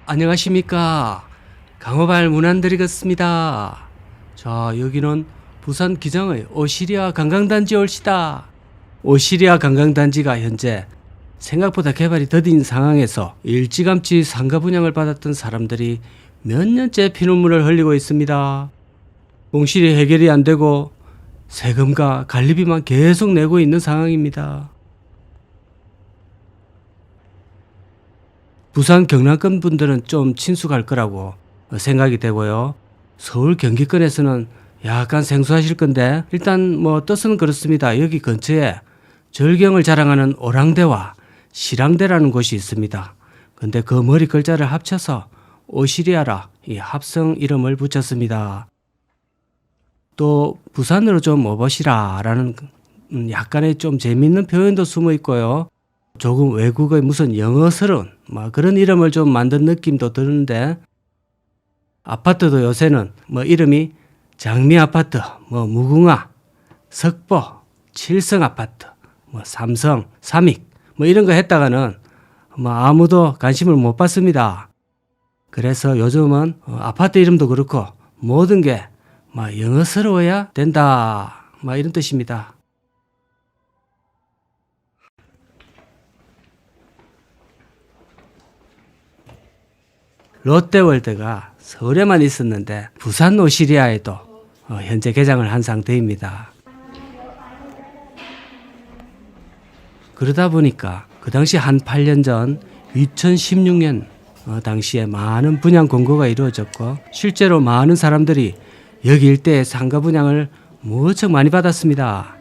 안녕하십니까. 강호발 문안드리겠습니다. 자, 여기는 부산 기장의 오시리아 관광단지 올시다. 오시리아 관광단지가 현재 생각보다 개발이 더딘 상황에서 일찌감치 상가 분양을 받았던 사람들이 몇 년째 피눈물을 흘리고 있습니다. 공실이 해결이 안 되고 세금과 관리비만 계속 내고 있는 상황입니다. 부산 경남권 분들은 좀 친숙할 거라고 생각이 되고요. 서울 경기권에서는 약간 생소하실 건데 일단 뜻은 그렇습니다. 여기 근처에 절경을 자랑하는 오랑대와 실랑대라는 곳이 있습니다. 근데 그 머리 글자를 합쳐서 오시리아라 이 합성 이름을 붙였습니다. 또 부산으로 좀 오보시라라는 약간의 좀 재밌는 표현도 숨어 있고요. 조금 외국의 무슨 영어스러운 그런 이름을 좀 만든 느낌도 드는데, 아파트도 요새는 이름이 장미 아파트, 무궁화, 석보, 칠성 아파트, 삼성, 삼익 이런 거 했다가는 아무도 관심을 못 받습니다. 그래서 요즘은 아파트 이름도 그렇고 모든 게 영어스러워야 된다 이런 뜻입니다. 롯데월드가 서울에만 있었는데 부산 오시리아에도 현재 개장을 한 상태입니다. 그러다 보니까 그 당시 한 8년 전 2016년 당시에 많은 분양 공고가 이루어졌고 실제로 많은 사람들이 여기 일대에 상가 분양을 무척 많이 받았습니다.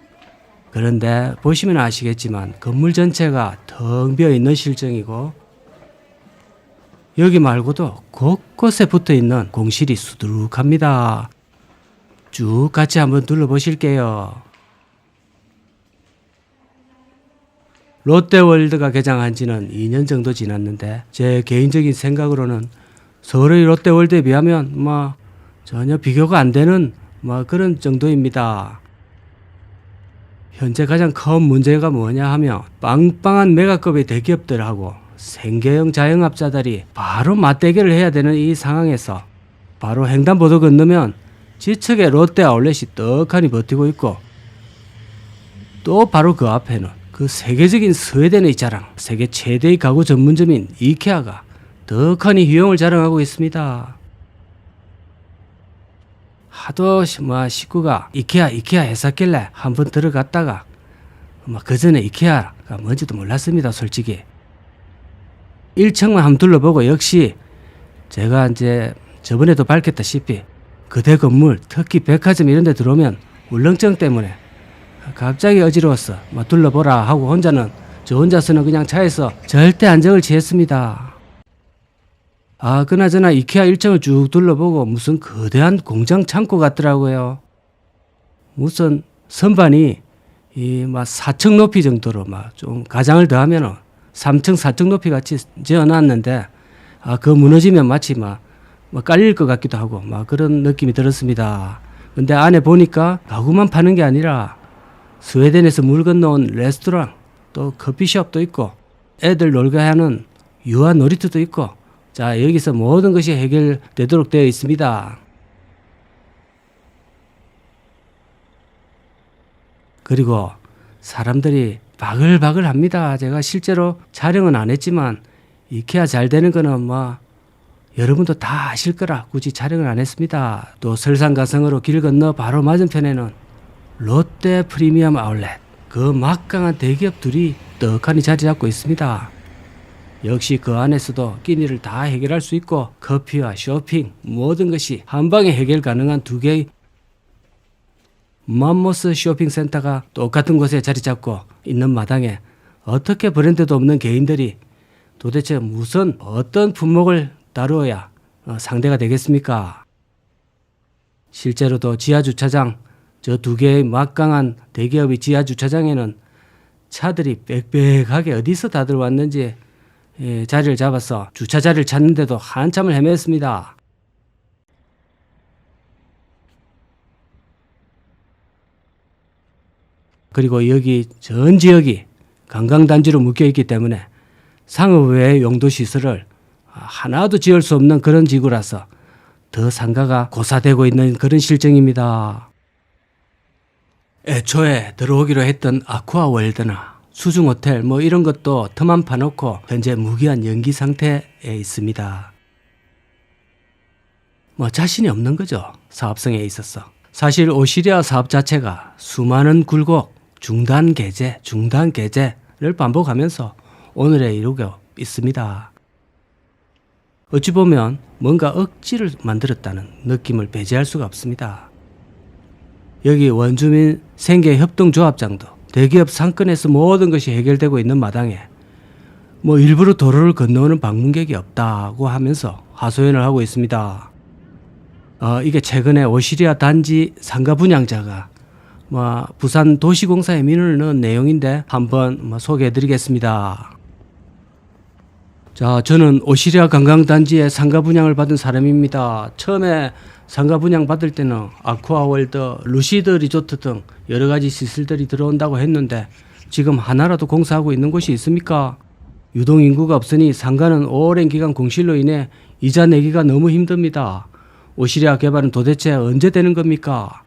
그런데 보시면 아시겠지만 건물 전체가 텅 비어 있는 실정이고 여기 말고도 곳곳에 붙어 있는 공실이 수두룩합니다. 쭉 같이 한번 둘러보실게요. 롯데월드가 개장한 지는 2년 정도 지났는데 제 개인적인 생각으로는 서울의 롯데월드에 비하면 전혀 비교가 안 되는 그런 정도입니다. 현재 가장 큰 문제가 뭐냐 하면 빵빵한 메가급의 대기업들하고 생계형 자영업자들이 바로 맞대결을 해야 되는 이 상황에서 바로 횡단보도 건너면 지척에 롯데 아울렛이 떡하니 버티고 있고 또 바로 그 앞에는 그 세계적인 스웨덴의 자랑, 세계 최대의 가구 전문점인 이케아가 떡하니 휴영을 자랑하고 있습니다. 하도 식구가 이케아 했었길래 한번 들어갔다가 그 전에 이케아가 뭔지도 몰랐습니다. 솔직히 1층만 한번 둘러보고 역시 제가 이제 저번에도 밝혔다시피 그대 건물 특히 백화점 이런 데 들어오면 울렁증 때문에 갑자기 어지러웠어. 둘러보라 하고 저 혼자서는 그냥 차에서 절대 안정을 취했습니다. 그나저나 이케아 1층을 쭉 둘러보고 무슨 거대한 공장 창고 같더라고요. 무슨 선반이 4층 높이 정도로 좀 가장을 더하면은 3층, 4층 높이 같이 지어놨는데 그 무너지면 마치 깔릴 것 같기도 하고 그런 느낌이 들었습니다. 근데 안에 보니까 가구만 파는 게 아니라 스웨덴에서 물 건너온 레스토랑 또 커피숍도 있고 애들 놀게 하는 유아 놀이터도 있고 자 여기서 모든 것이 해결되도록 되어 있습니다. 그리고 사람들이 바글바글 합니다. 제가 실제로 촬영은 안 했지만 이케아 잘 되는 거는 여러분도 다 아실 거라 굳이 촬영을 안 했습니다. 또 설상가성으로 길 건너 바로 맞은편에는 롯데 프리미엄 아울렛 그 막강한 대기업들이 떡하니 자리 잡고 있습니다. 역시 그 안에서도 끼니를 다 해결할 수 있고 커피와 쇼핑 모든 것이 한 방에 해결 가능한 두 개의 맘모스 쇼핑센터가 똑같은 곳에 자리 잡고 있는 마당에 어떻게 브랜드도 없는 개인들이 도대체 어떤 품목을 다루어야 상대가 되겠습니까? 실제로도 지하주차장 저 두 개의 막강한 대기업의 지하주차장에는 차들이 빽빽하게 어디서 다들 왔는지 자리를 잡아서 주차자리를 찾는데도 한참을 헤맸습니다. 그리고 여기 전 지역이 관광단지로 묶여 있기 때문에 상업외의 용도시설을 하나도 지을 수 없는 그런 지구라서 더 상가가 고사되고 있는 그런 실정입니다. 애초에 들어오기로 했던 아쿠아월드나 수중호텔 이런 것도 틈만 파놓고 현재 무기한 연기 상태에 있습니다. 자신이 없는 거죠. 사업성에 있어서. 사실 오시리아 사업 자체가 수많은 굴곡, 중단 개재를 반복하면서 오늘에 이르고 있습니다. 어찌 보면 뭔가 억지를 만들었다는 느낌을 배제할 수가 없습니다. 여기 원주민 생계협동조합장도 대기업 상권에서 모든 것이 해결되고 있는 마당에 일부러 도로를 건너오는 방문객이 없다고 하면서 하소연을 하고 있습니다. 이게 최근에 오시리아 단지 상가 분양자가 부산 도시공사에 민원을 넣은 내용인데 한번 소개해드리겠습니다. 자, 저는 오시리아 관광단지에 상가 분양을 받은 사람입니다. 처음에 상가 분양 받을 때는 아쿠아월드, 루시드 리조트 등 여러 가지 시설들이 들어온다고 했는데 지금 하나라도 공사하고 있는 곳이 있습니까? 유동인구가 없으니 상가는 오랜 기간 공실로 인해 이자 내기가 너무 힘듭니다. 오시리아 개발은 도대체 언제 되는 겁니까?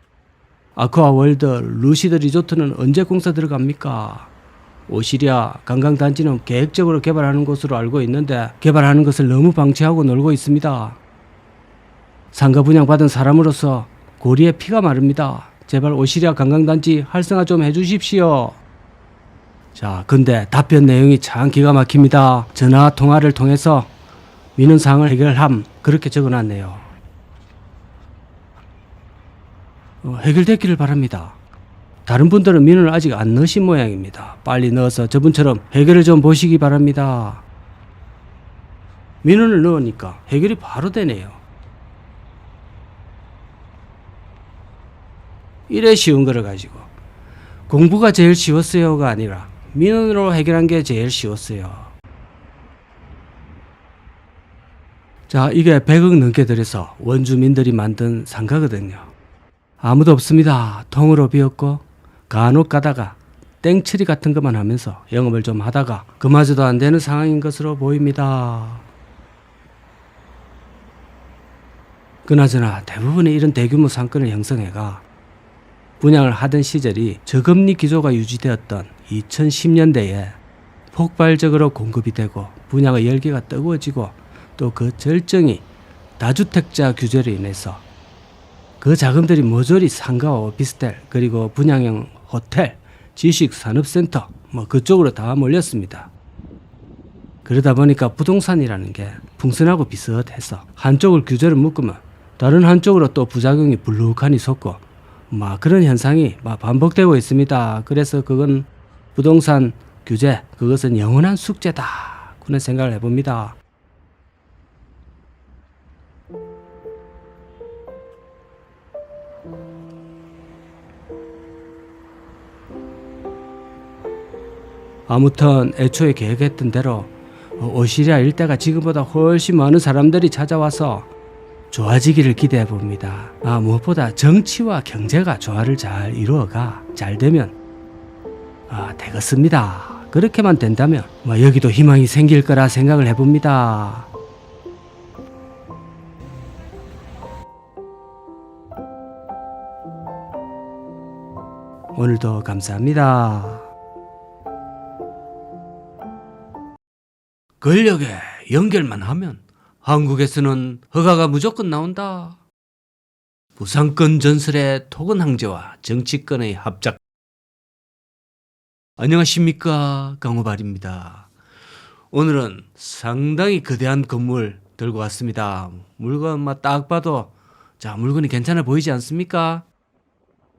아쿠아월드, 루시드 리조트는 언제 공사 들어갑니까? 오시리아 관광단지는 계획적으로 개발하는 것으로 알고 있는데 개발하는 것을 너무 방치하고 놀고 있습니다. 상가 분양받은 사람으로서 고리에 피가 마릅니다. 제발 오시리아 관광단지 활성화 좀 해주십시오. 자, 근데 답변 내용이 참 기가 막힙니다. 전화 통화를 통해서 민원사항을 해결함 그렇게 적어놨네요. 해결되기를 바랍니다. 다른 분들은 민원을 아직 안 넣으신 모양입니다. 빨리 넣어서 저분처럼 해결을 좀 보시기 바랍니다. 민원을 넣으니까 해결이 바로 되네요. 이래 쉬운 거를 가지고 공부가 제일 쉬웠어요가 아니라 민원으로 해결한 게 제일 쉬웠어요. 자, 이게 100억 넘게 들여서 원주민들이 만든 상가거든요. 아무도 없습니다. 통으로 비었고 간혹 가다가 땡처리 같은 것만 하면서 영업을 좀 하다가 그마저도 안 되는 상황인 것으로 보입니다. 그나저나 대부분의 이런 대규모 상권을 형성해가 분양을 하던 시절이 저금리 기조가 유지되었던 2010년대에 폭발적으로 공급이 되고 분양의 열기가 뜨거워지고 또 그 절정이 다주택자 규제로 인해서 그 자금들이 모조리 상가와 오피스텔 그리고 분양형 호텔, 지식산업센터 그쪽으로 다 몰렸습니다. 그러다 보니까 부동산이라는 게 풍선하고 비슷해서 한쪽을 규제를 묶으면 다른 한쪽으로 또 부작용이 불룩하니 솟고 그런 현상이 반복되고 있습니다. 그래서 그건 부동산 규제 그것은 영원한 숙제다 그런 생각을 해봅니다. 아무튼 애초에 계획했던 대로 오시리아 일대가 지금보다 훨씬 많은 사람들이 찾아와서 좋아지기를 기대해 봅니다. 무엇보다 정치와 경제가 조화를 잘 이루어가 잘 되면 되겠습니다. 그렇게만 된다면 여기도 희망이 생길 거라 생각을 해봅니다. 오늘도 감사합니다. 권력에 연결만 하면 한국에서는 허가가 무조건 나온다. 부산권 전설의 토건 황제와 정치권의 합작. 안녕하십니까, 강호발입니다. 오늘은 상당히 거대한 건물 들고 왔습니다. 물건 딱 봐도 물건이 괜찮아 보이지 않습니까?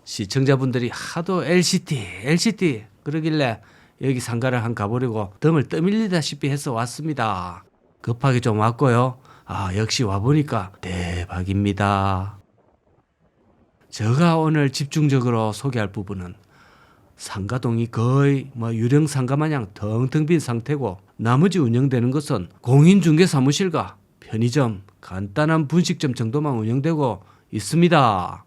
시청자분들이 하도 LCT 그러길래 여기 상가를 가보려고 덤을 떠밀리다시피 해서 왔습니다. 급하게 좀 왔고요. 역시 와보니까 대박입니다. 제가 오늘 집중적으로 소개할 부분은 상가동이 거의 유령 상가 마냥 텅텅 빈 상태고 나머지 운영되는 것은 공인중개사무실과 편의점, 간단한 분식점 정도만 운영되고 있습니다.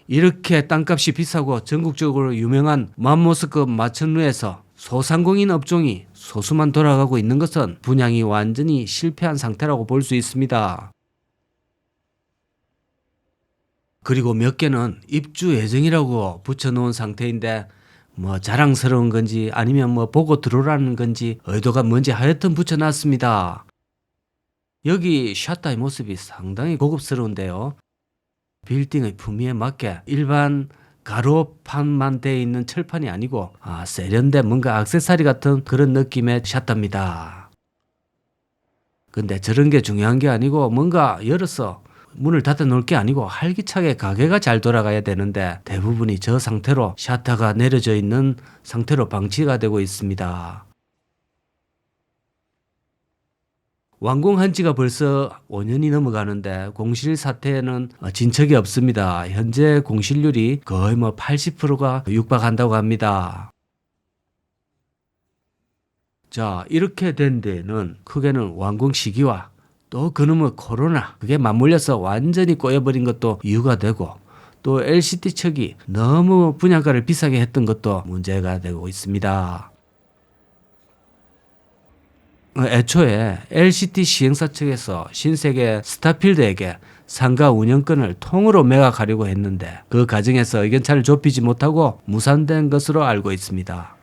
이렇게 땅값이 비싸고 전국적으로 유명한 맘모스급 마천루에서 소상공인 업종이 소수만 돌아가고 있는 것은 분양이 완전히 실패한 상태라고 볼 수 있습니다. 그리고 몇 개는 입주 예정이라고 붙여놓은 상태인데 뭐 자랑스러운 건지 아니면 뭐 보고 들어오라는 건지 의도가 뭔지 하여튼 붙여놨습니다. 여기 샷다의 모습이 상당히 고급스러운데요. 빌딩의 품위에 맞게 일반 가로판만 되어 있는 철판이 아니고 세련된 뭔가 액세서리 같은 그런 느낌의 샷다입니다. 근데 저런 게 중요한 게 아니고 뭔가 열어서 문을 닫아 놓을 게 아니고 활기차게 가게가 잘 돌아가야 되는데 대부분이 저 상태로 셔터가 내려져 있는 상태로 방치가 되고 있습니다. 완공한 지가 벌써 5년이 넘어가는데 공실 사태에는 진척이 없습니다. 현재 공실률이 거의 80%가 육박한다고 합니다. 자, 이렇게 된 데는 크게는 완공 시기와 또 그놈의 코로나 그게 맞물려서 완전히 꼬여버린 것도 이유가 되고 또 LCT 측이 너무 분양가를 비싸게 했던 것도 문제가 되고 있습니다. 애초에 LCT 시행사 측에서 신세계 스타필드에게 상가 운영권을 통으로 매각하려고 했는데 그 과정에서 의견차를 좁히지 못하고 무산된 것으로 알고 있습니다.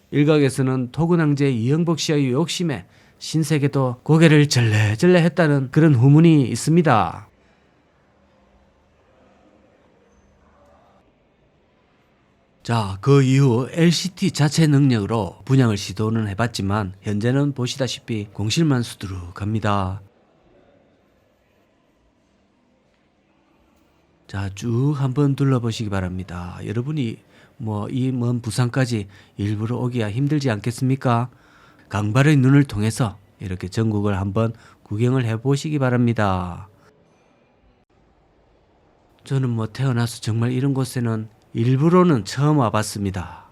일각에서는 토근황제 이영복 씨의 욕심에 신세계도 고개를 절레절레 했다는 그런 후문이 있습니다. 자, 그 이후 LCT 자체 능력으로 분양을 시도는 해봤지만 현재는 보시다시피 공실만 수두룩합니다. 자, 쭉 한번 둘러보시기 바랍니다. 여러분이 이 먼 부산까지 일부러 오기야 힘들지 않겠습니까? 강발의 눈을 통해서 이렇게 전국을 한번 구경을 해보시기 바랍니다. 저는 태어나서 정말 이런 곳에는 일부러는 처음 와봤습니다.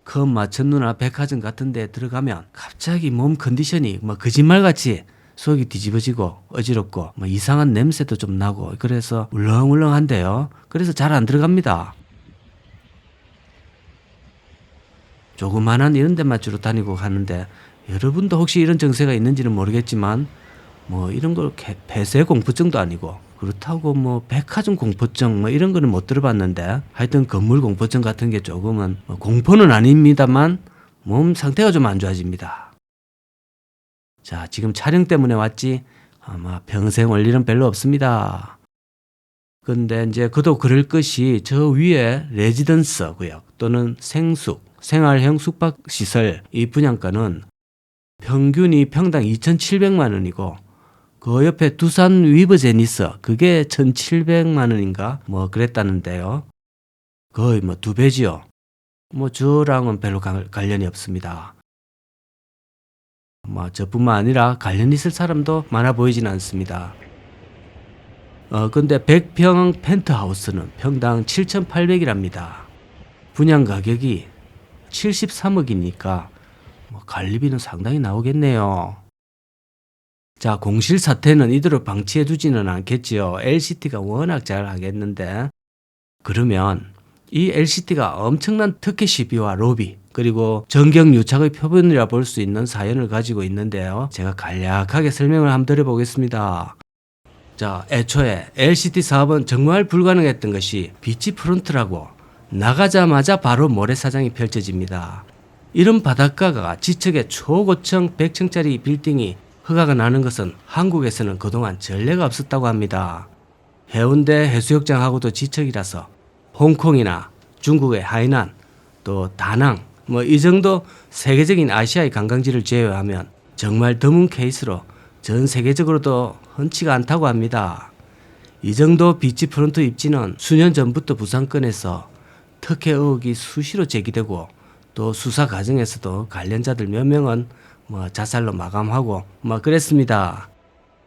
큰 마천루나 백화점 같은 데 들어가면 갑자기 몸 컨디션이 거짓말같이 속이 뒤집어지고 어지럽고 이상한 냄새도 좀 나고 그래서 울렁울렁한데요. 그래서 잘 안 들어갑니다. 조그만한 이런 데만 주로 다니고 가는데 여러분도 혹시 이런 증세가 있는지는 모르겠지만 이런 걸 폐쇄 공포증도 아니고 그렇다고 백화점 공포증 이런 거는 못 들어봤는데 하여튼 건물 공포증 같은 게 조금은 공포는 아닙니다만 몸 상태가 좀 안 좋아집니다. 자, 지금 촬영 때문에 왔지 아마 평생 올 일은 별로 없습니다. 근데 이제 그도 그럴 것이 저 위에 레지던스 구역 또는 생숙 생활형 숙박시설 이 분양가는 평균이 평당 2,700만 원이고 그 옆에 두산 위버제니스 그게 1,700만 원인가 그랬다는데요. 거의 2배지요. 저랑은 별로 관련이 없습니다. 저뿐만 아니라 관련 있을 사람도 많아 보이지는 않습니다. 근데 100평 펜트하우스는 평당 7,800이랍니다. 분양 가격이 73억이니까 관리비는 상당히 나오겠네요. 자, 공실 사태는 이대로 방치해 두지는 않겠지요. LCT가 워낙 잘 하겠는데 그러면 이 LCT가 엄청난 특혜 시비와 로비 그리고 정경유착의 표본이라 볼 수 있는 사연을 가지고 있는데요. 제가 간략하게 설명을 한번 드려보겠습니다. 자, 애초에 LCT 사업은 정말 불가능했던 것이 비치프론트라고 나가자마자 바로 모래사장이 펼쳐집니다. 이런 바닷가가 지척에 초고층 100층짜리 빌딩이 허가가 나는 것은 한국에서는 그동안 전례가 없었다고 합니다. 해운대 해수욕장하고도 지척이라서 홍콩이나 중국의 하이난 또 다낭 이 정도 세계적인 아시아의 관광지를 제외하면 정말 드문 케이스로 전 세계적으로도 흔치가 않다고 합니다. 이 정도 비치프론트 입지는 수년 전부터 부산권에서 특혜 의혹이 수시로 제기되고 또 수사 과정에서도 관련자들 몇 명은 자살로 마감하고 그랬습니다.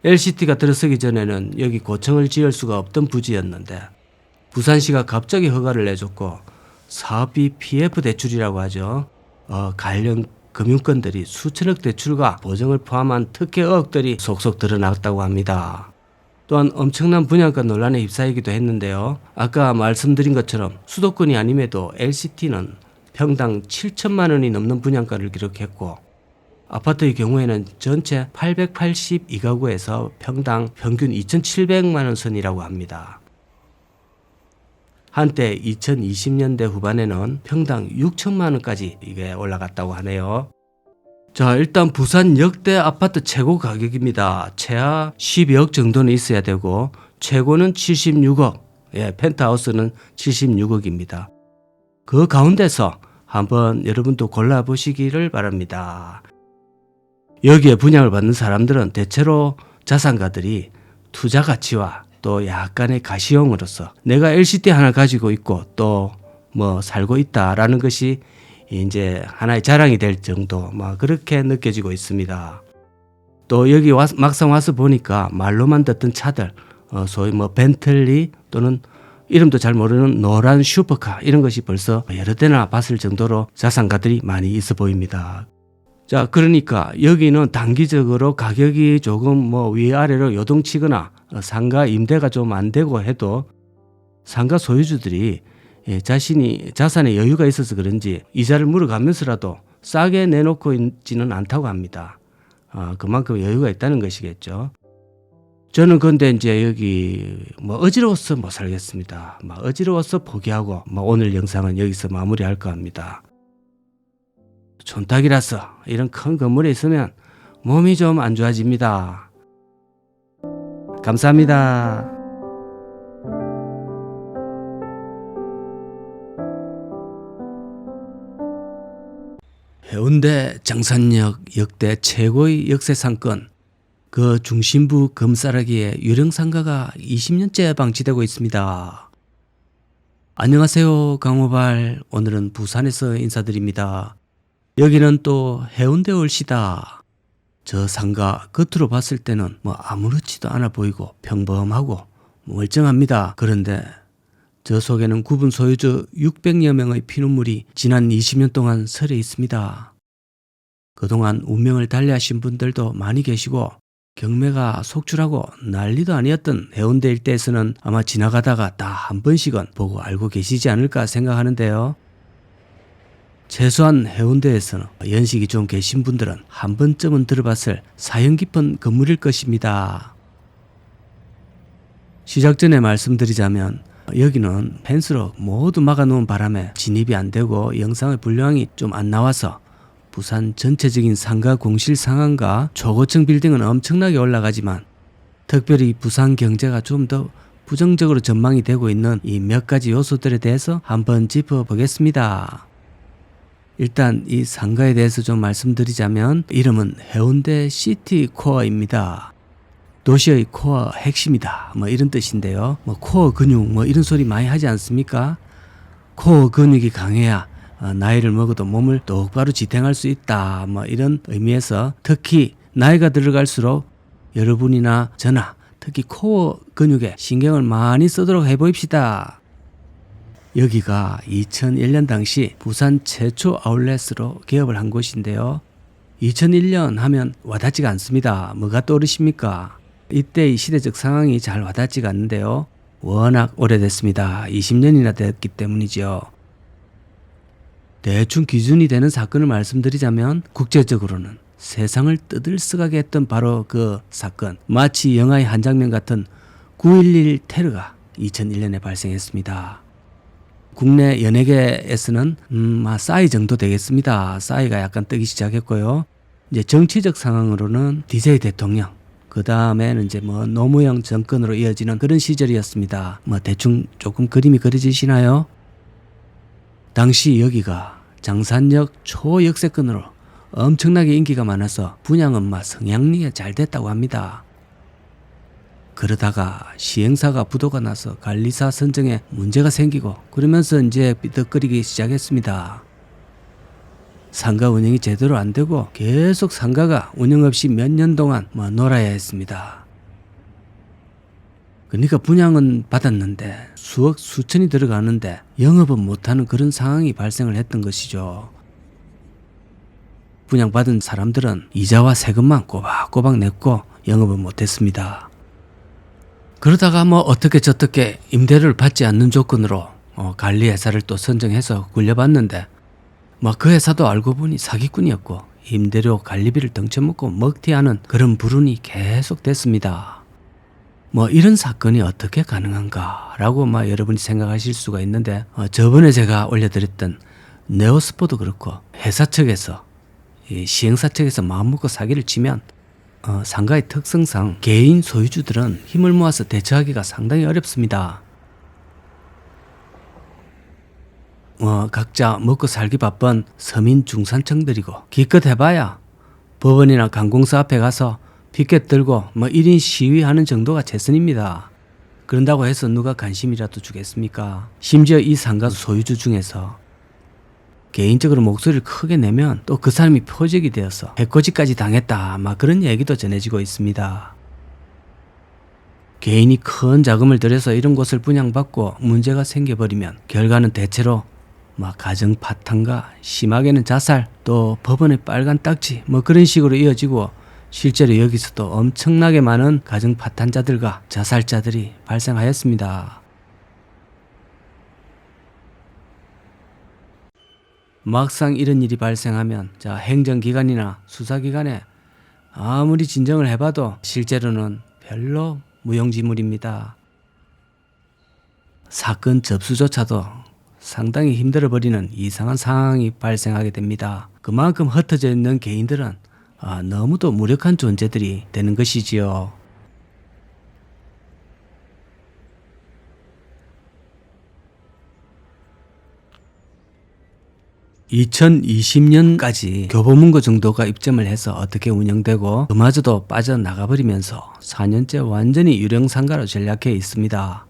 LCT가 들어서기 전에는 여기 고층을 지을 수가 없던 부지였는데 부산시가 갑자기 허가를 내줬고 사업비 PF 대출이라고 하죠. 관련 금융권들이 수천억 대출과 보증을 포함한 특혜 의혹들이 속속 드러났다고 합니다. 또한 엄청난 분양가 논란에 휩싸이기도 했는데요. 아까 말씀드린 것처럼 수도권이 아님에도 LCT는 평당 7천만 원이 넘는 분양가를 기록했고 아파트의 경우에는 전체 882가구에서 평당 평균 2,700만 원 선이라고 합니다. 한때 2020년대 후반에는 평당 6천만 원까지 이게 올라갔다고 하네요. 자, 일단 부산 역대 아파트 최고 가격입니다. 최하 12억 정도는 있어야 되고 최고는 76억, 펜트하우스는 76억입니다. 그 가운데서 한번 여러분도 골라보시기를 바랍니다. 여기에 분양을 받는 사람들은 대체로 자산가들이 투자 가치와 또 약간의 가시용으로서 내가 LCD 하나 가지고 있고 또 뭐 살고 있다라는 것이 이제 하나의 자랑이 될 정도 그렇게 느껴지고 있습니다. 또 여기 막상 와서 보니까 말로만 듣던 차들, 소위 벤틀리 또는 이름도 잘 모르는 노란 슈퍼카 이런 것이 벌써 여러 대나 봤을 정도로 자산가들이 많이 있어 보입니다. 자, 그러니까 여기는 단기적으로 가격이 조금 위아래로 요동치거나 상가 임대가 좀 안 되고 해도 상가 소유주들이 자신이 자산에 여유가 있어서 그런지 이자를 물어가면서라도 싸게 내놓고 있지는 않다고 합니다. 그만큼 여유가 있다는 것이겠죠. 저는 근데 이제 여기 어지러워서 못 살겠습니다. 어지러워서 포기하고 오늘 영상은 여기서 마무리할까 합니다. 촌딱이라서 이런 큰 건물에 있으면 몸이 좀 안 좋아집니다. 감사합니다. 해운대 장산역 역대 최고의 역세상권, 그 중심부 금싸라기에 유령 상가가 20년째 방치되고 있습니다. 안녕하세요, 강호발. 오늘은 부산에서 인사드립니다. 여기는 또 해운대 올시다. 저 상가 겉으로 봤을 때는 아무렇지도 않아 보이고 평범하고 멀쩡합니다. 그런데 저 속에는 구분 소유주 600여 명의 피눈물이 지난 20년 동안 서려 있습니다. 그동안 운명을 달리하신 분들도 많이 계시고 경매가 속출하고 난리도 아니었던 해운대 일대에서는 아마 지나가다가 다 한 번씩은 보고 알고 계시지 않을까 생각하는데요. 최소한 해운대에서는 연식이 좀 계신 분들은 한 번쯤은 들어봤을 사연 깊은 건물일 것입니다. 시작 전에 말씀드리자면 여기는 펜스로 모두 막아놓은 바람에 진입이 안 되고 영상의 분량이 좀 안 나와서 부산 전체적인 상가 공실 상황과 초고층 빌딩은 엄청나게 올라가지만 특별히 부산 경제가 좀 더 부정적으로 전망이 되고 있는 이 몇 가지 요소들에 대해서 한번 짚어보겠습니다. 일단 이 상가에 대해서 좀 말씀드리자면 이름은 해운대 시티 코어입니다. 도시의 코어 핵심이다 이런 뜻인데요. 코어 근육 이런 소리 많이 하지 않습니까? 코어 근육이 강해야 나이를 먹어도 몸을 똑바로 지탱할 수 있다 이런 의미에서 특히 나이가 들어갈수록 여러분이나 저나 특히 코어 근육에 신경을 많이 쓰도록 해보입시다. 여기가 2001년 당시 부산 최초 아울렛으로 개업을 한 곳인데요. 2001년 하면 와닿지가 않습니다. 뭐가 떠오르십니까? 이때의 시대적 상황이 잘 와닿지가 않는데요. 워낙 오래됐습니다. 20년이나 됐기 때문이죠. 대충 기준이 되는 사건을 말씀드리자면 국제적으로는 세상을 떠들썩하게 했던 바로 그 사건, 마치 영화의 한 장면 같은 9.11 테러가 2001년에 발생했습니다. 국내 연예계에서는 싸이 정도 되겠습니다. 싸이가 약간 뜨기 시작했고요. 이제 정치적 상황으로는 DJ 대통령, 그 다음에는 이제 노무현 정권으로 이어지는 그런 시절이었습니다. 대충 조금 그림이 그려지시나요? 당시 여기가 장산역 초역세권으로 엄청나게 인기가 많아서 분양은 성향리에 잘 됐다고 합니다. 그러다가 시행사가 부도가 나서 관리사 선정에 문제가 생기고 그러면서 이제 삐걱거리기 시작했습니다. 상가 운영이 제대로 안 되고 계속 상가가 운영 없이 몇 년 동안 놀아야 했습니다. 그러니까 분양은 받았는데 수억 수천이 들어가는데 영업은 못하는 그런 상황이 발생을 했던 것이죠. 분양받은 사람들은 이자와 세금만 꼬박꼬박 냈고 영업은 못했습니다. 그러다가 어떻게 저떻게 임대료를 받지 않는 조건으로 관리회사를 또 선정해서 굴려봤는데 그 회사도 알고 보니 사기꾼이었고 임대료 관리비를 덩쳐먹고 먹튀하는 그런 불운이 계속됐습니다. 이런 사건이 어떻게 가능한가 라고 여러분이 생각하실 수가 있는데, 저번에 제가 올려드렸던 네오스포도 그렇고 회사 측에서 시행사 측에서 마음먹고 사기를 치면 상가의 특성상 개인 소유주들은 힘을 모아서 대처하기가 상당히 어렵습니다. 각자 먹고 살기 바쁜 서민 중산층들이고 기껏 해봐야 법원이나 관공서 앞에 가서 피켓 들고 1인 시위하는 정도가 최선입니다. 그런다고 해서 누가 관심이라도 주겠습니까? 심지어 이 상가 소유주 중에서 개인적으로 목소리를 크게 내면 또 그 사람이 표적이 되어서 해코지까지 당했다 그런 얘기도 전해지고 있습니다. 개인이 큰 자금을 들여서 이런 곳을 분양받고 문제가 생겨버리면 결과는 대체로 가정 파탄과 심하게는 자살, 또 법원의 빨간 딱지 그런 식으로 이어지고, 실제로 여기서도 엄청나게 많은 가정 파탄자들과 자살자들이 발생하였습니다. 막상 이런 일이 발생하면 행정기관이나 수사기관에 아무리 진정을 해봐도 실제로는 별로 무용지물입니다. 사건 접수조차도 상당히 힘들어버리는 이상한 상황이 발생하게 됩니다. 그만큼 흩어져 있는 개인들은 너무도 무력한 존재들이 되는 것이지요. (2020년까지) 교보문고 정도가 입점을 해서 어떻게 운영되고 그마저도 빠져나가버리면서 4년째 완전히 유령상가로 전락해 있습니다.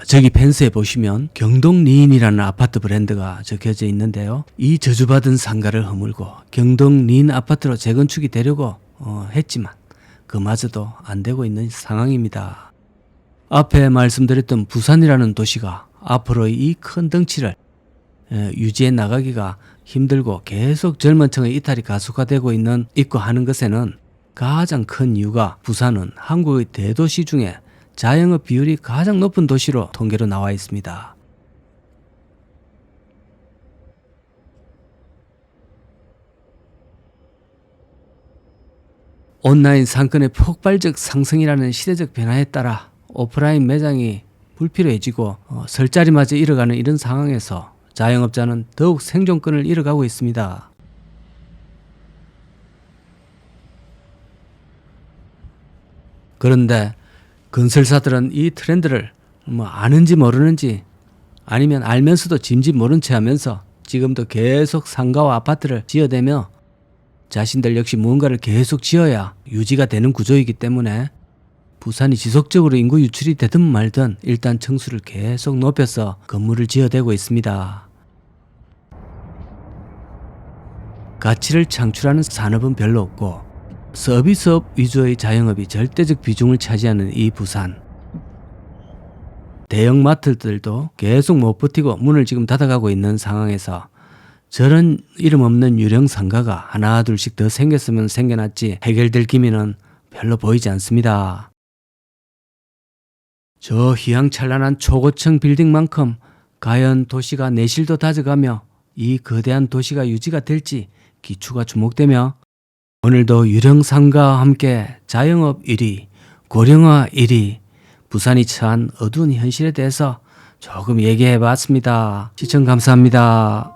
저기 펜스에 보시면 경동리인이라는 아파트 브랜드가 적혀져 있는데요. 이 저주받은 상가를 허물고 경동리인 아파트로 재건축이 되려고 했지만 그마저도 안 되고 있는 상황입니다. 앞에 말씀드렸던 부산이라는 도시가 앞으로의 이 큰 덩치를 유지해 나가기가 힘들고 계속 젊은 층의 이탈이 가속화되고 있고 하는 것에는 가장 큰 이유가, 부산은 한국의 대도시 중에 자영업 비율이 가장 높은 도시로 통계로 나와 있습니다. 온라인 상권의 폭발적 상승이라는 시대적 변화에 따라 오프라인 매장이 불필요해지고 설 자리마저 잃어가는 이런 상황에서 자영업자는 더욱 생존권을 잃어가고 있습니다. 그런데 건설사들은 이 트렌드를 아는지 모르는지, 아니면 알면서도 짐짓 모른 채 하면서 지금도 계속 상가와 아파트를 지어대며 자신들 역시 무언가를 계속 지어야 유지가 되는 구조이기 때문에 부산이 지속적으로 인구 유출이 되든 말든 일단 층수를 계속 높여서 건물을 지어대고 있습니다. 가치를 창출하는 산업은 별로 없고 서비스업 위주의 자영업이 절대적 비중을 차지하는 이 부산. 대형마트들도 계속 못 버티고 문을 지금 닫아가고 있는 상황에서 저런 이름 없는 유령 상가가 하나 둘씩 더 생겼으면 생겨났지 해결될 기미는 별로 보이지 않습니다. 저 휘황찬란한 초고층 빌딩만큼 과연 도시가 내실도 다져가며 이 거대한 도시가 유지가 될지 기추가 주목되며, 오늘도 유령상가와 함께 자영업 1위, 고령화 1위, 부산이 처한 어두운 현실에 대해서 조금 얘기해 봤습니다. 시청 감사합니다.